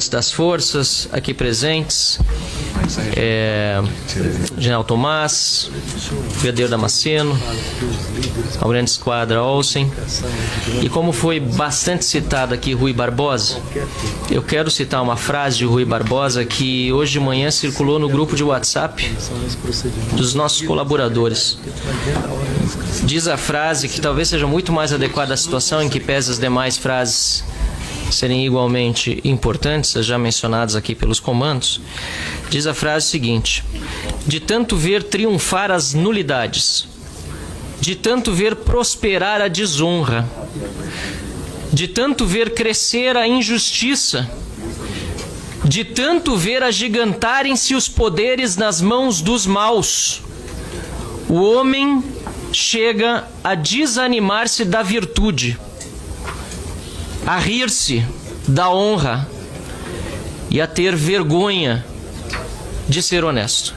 Das forças aqui presentes, General Tomás, Brigadeiro Damasceno, Almirante Esquadra Olsen, e como foi bastante citado aqui Rui Barbosa, eu quero citar uma frase de Rui Barbosa que hoje de manhã circulou no grupo de WhatsApp dos nossos colaboradores. Diz a frase que talvez seja muito mais adequada à situação, em que pese as demais frases serem igualmente importantes, as já mencionadas aqui pelos comandos. Diz a frase seguinte: de tanto ver triunfar as nulidades, de tanto ver prosperar a desonra, de tanto ver crescer a injustiça, de tanto ver agigantarem-se os poderes nas mãos dos maus, o homem chega a desanimar-se da virtude, a rir-se da honra e a ter vergonha de ser honesto.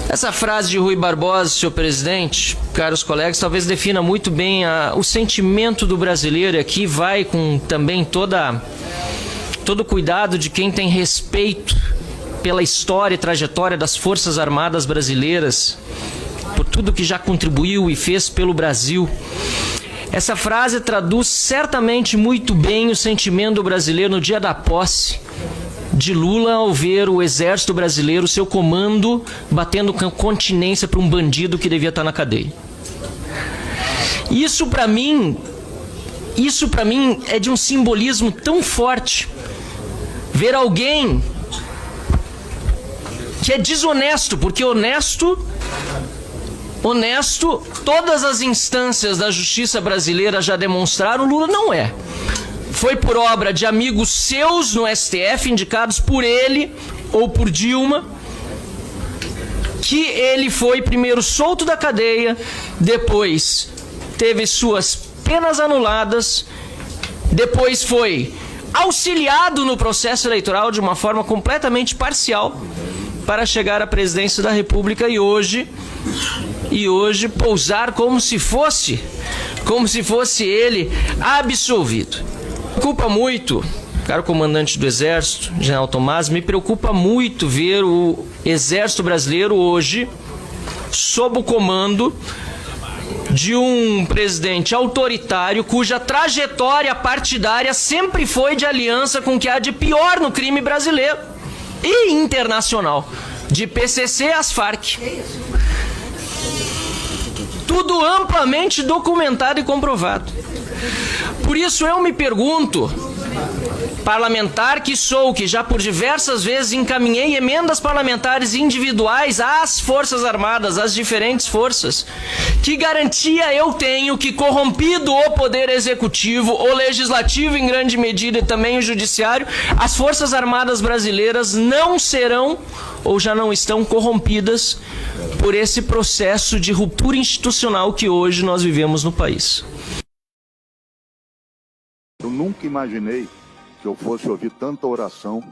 Essa frase de Rui Barbosa, senhor presidente, caros colegas, talvez defina muito bem o sentimento do brasileiro, e aqui vai com também todo o cuidado de quem tem respeito pela história e trajetória das Forças Armadas brasileiras, por tudo que já contribuiu e fez pelo Brasil. Essa frase traduz certamente muito bem o sentimento do brasileiro no dia da posse de Lula ao ver o exército brasileiro, seu comando, batendo continência para um bandido que devia estar na cadeia. Isso para mim é de um simbolismo tão forte. Ver alguém que é desonesto, porque honesto, todas as instâncias da justiça brasileira já demonstraram, Lula não é. Foi por obra de amigos seus no STF, indicados por ele ou por Dilma, que ele foi primeiro solto da cadeia, depois teve suas penas anuladas, depois foi auxiliado no processo eleitoral de uma forma completamente parcial para chegar à presidência da República e hoje pousar como se fosse ele absolvido. Me preocupa muito, caro comandante do Exército, General Tomás, me preocupa muito ver o Exército brasileiro hoje sob o comando de um presidente autoritário cuja trajetória partidária sempre foi de aliança com o que há de pior no crime brasileiro e internacional, de PCC às Farc. Tudo amplamente documentado e comprovado. Por isso eu me pergunto, parlamentar que sou, que já por diversas vezes encaminhei emendas parlamentares individuais às Forças Armadas, às diferentes forças, que garantia eu tenho que, corrompido o Poder Executivo, o Legislativo em grande medida e também o Judiciário, as Forças Armadas brasileiras não serão ou já não estão corrompidas por esse processo de ruptura institucional que hoje nós vivemos no país. Eu nunca imaginei que eu fosse ouvir tanta oração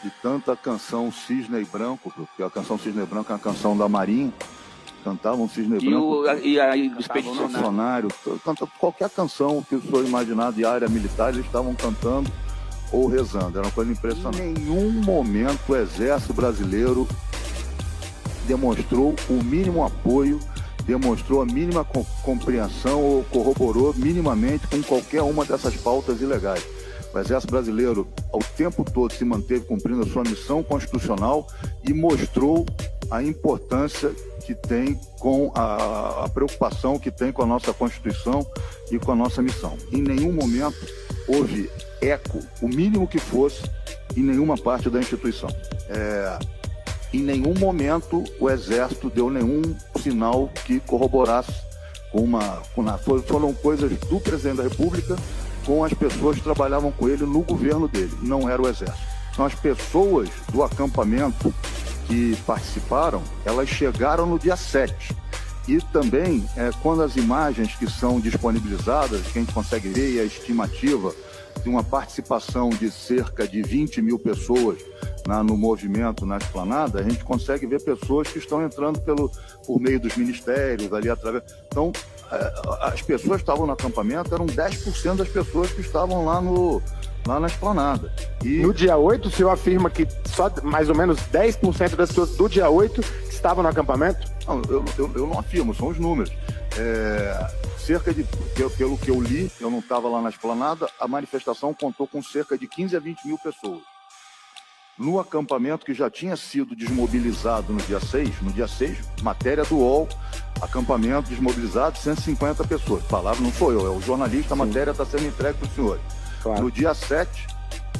e tanta canção Cisne e Branco, porque a canção Cisne e Branco é uma canção da Marinha, cantavam Cisne e Branco, e a expedicionário, qualquer canção que o senhor imaginar de área militar, eles estavam cantando ou rezando, era uma coisa impressionante. Em nenhum momento o Exército Brasileiro demonstrou o mínimo apoio, demonstrou a mínima compreensão ou corroborou minimamente com qualquer uma dessas pautas ilegais. O Exército Brasileiro, ao tempo todo, se manteve cumprindo a sua missão constitucional e mostrou a importância que tem com a preocupação que tem com a nossa Constituição e com a nossa missão. Em nenhum momento houve eco, o mínimo que fosse, em nenhuma parte da instituição. Em nenhum momento o Exército deu nenhum sinal que corroborasse foram coisas do Presidente da República com as pessoas que trabalhavam com ele no governo dele, não era o Exército. Então as pessoas do acampamento que participaram, elas chegaram no dia 7. E também, quando as imagens que são disponibilizadas, que a gente consegue ver, e a estimativa de uma participação de cerca de 20 mil pessoas no movimento, na esplanada, a gente consegue ver pessoas que estão entrando por meio dos ministérios, ali através. Então, as pessoas que estavam no acampamento eram 10% das pessoas que estavam lá na esplanada. E no dia 8, o senhor afirma que só mais ou menos 10% das pessoas do dia 8 estavam no acampamento? Não, eu não afirmo, são os números. Pelo que eu li, eu não estava lá na esplanada, a manifestação contou com cerca de 15 a 20 mil pessoas. No acampamento que já tinha sido desmobilizado no dia 6, matéria do UOL, acampamento desmobilizado, 150 pessoas. Palavra não sou eu, é o jornalista, a matéria está sendo entregue para os senhores. Claro. No dia 7,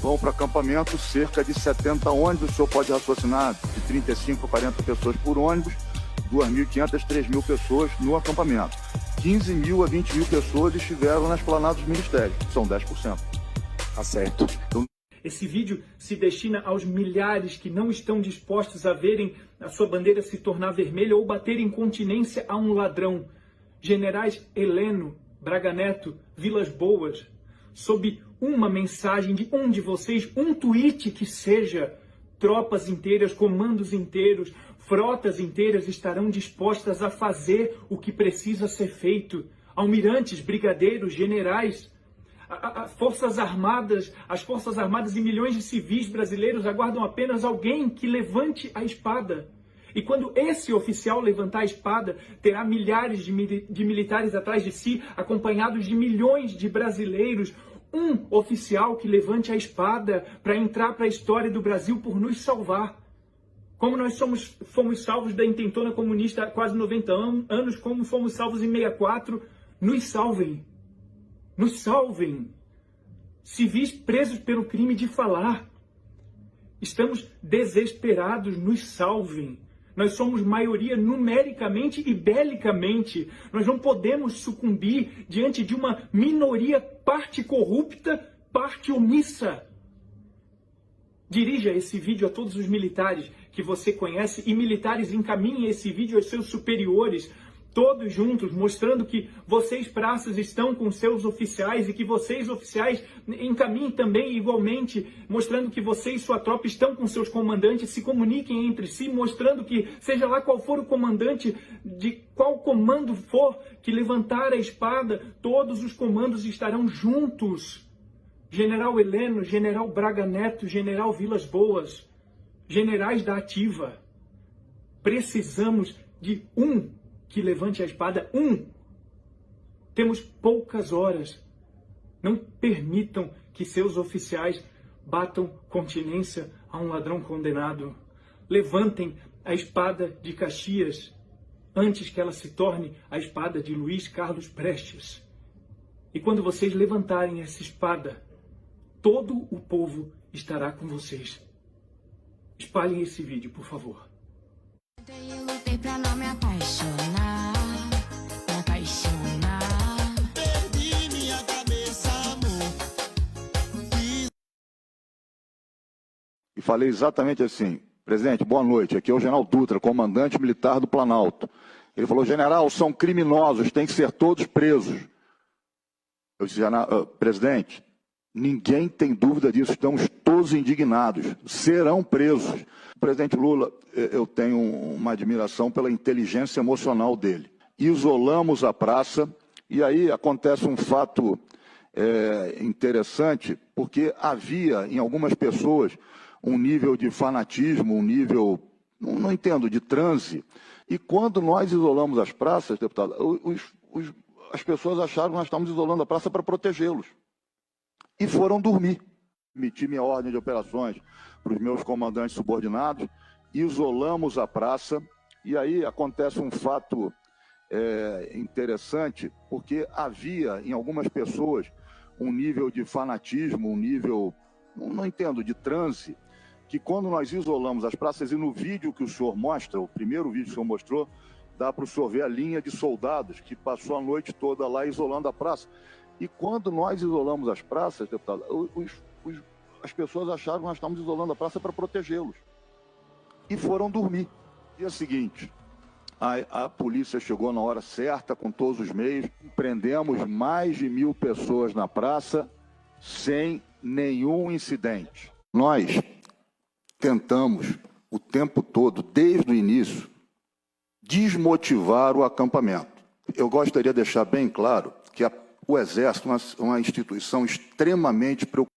vão para o acampamento cerca de 70 ônibus, o senhor pode raciocinar de 35 a 40 pessoas por ônibus, 2.500 a 3.000 pessoas no acampamento. 15 mil a 20 mil pessoas estiveram na esplanada dos ministérios, são 10%. Tá certo. Então, esse vídeo se destina aos milhares que não estão dispostos a verem a sua bandeira se tornar vermelha ou bater incontinência a um ladrão. Generais Heleno, Braga Neto, Vilas Boas, sob uma mensagem de um de vocês, um tweet que seja, tropas inteiras, comandos inteiros, frotas inteiras estarão dispostas a fazer o que precisa ser feito. Almirantes, brigadeiros, generais, as Forças Armadas e milhões de civis brasileiros aguardam apenas alguém que levante a espada. E quando esse oficial levantar a espada, terá milhares de militares atrás de si, acompanhados de milhões de brasileiros. Um oficial que levante a espada para entrar para a história do Brasil por nos salvar. Como nós fomos salvos da intentona comunista há quase 90 anos, como fomos salvos em 64, nos salvem. Nos salvem. Civis presos pelo crime de falar. Estamos desesperados, nos salvem. Nós somos maioria numericamente e belicamente. Nós não podemos sucumbir diante de uma minoria parte corrupta, parte omissa. Dirija esse vídeo a todos os militares que você conhece e militares encaminhem esse vídeo aos seus superiores, todos juntos, mostrando que vocês, praças, estão com seus oficiais e que vocês, oficiais, encaminhem também igualmente, mostrando que vocês, sua tropa, estão com seus comandantes, se comuniquem entre si, mostrando que, seja lá qual for o comandante, de qual comando for, que levantar a espada, todos os comandos estarão juntos. General Heleno, General Braga Neto, General Vilas Boas, generais da ativa. Precisamos de um que levante a espada, um. Temos poucas horas. Não permitam que seus oficiais batam continência a um ladrão condenado. Levantem a espada de Caxias antes que ela se torne a espada de Luiz Carlos Prestes. E quando vocês levantarem essa espada, todo o povo estará com vocês. Espalhem esse vídeo, por favor. Eu lutei pra não me apaixonar, me apaixonar. Perdi minha cabeça, amor. E falei exatamente assim: presidente, boa noite, aqui é o general Dutra, comandante militar do Planalto. Ele falou: general, são criminosos, têm que ser todos presos. Eu disse: presidente, ninguém tem dúvida disso, estamos todos indignados, serão presos. O presidente Lula, eu tenho uma admiração pela inteligência emocional dele. Isolamos a praça e aí acontece um fato interessante, porque havia em algumas pessoas um nível de fanatismo, um nível, não entendo, de transe. E quando nós isolamos as praças, deputado, as pessoas acharam que nós estávamos isolando a praça para protegê-los. E foram dormir. Emiti minha ordem de operações para os meus comandantes subordinados, isolamos a praça, e aí acontece um fato interessante, porque havia em algumas pessoas um nível de fanatismo, um nível, não entendo, de transe, que quando nós isolamos as praças, e no vídeo que o senhor mostra, o primeiro vídeo que o senhor mostrou, dá para o senhor ver a linha de soldados que passou a noite toda lá isolando a praça. E quando nós isolamos as praças, deputado, as pessoas acharam que nós estávamos isolando a praça para protegê-los. E foram dormir. Dia seguinte, a polícia chegou na hora certa, com todos os meios, prendemos mais de 1.000 pessoas na praça, sem nenhum incidente. Nós tentamos, o tempo todo, desde o início, desmotivar o acampamento. Eu gostaria de deixar bem claro que o Exército é uma instituição extremamente preocupada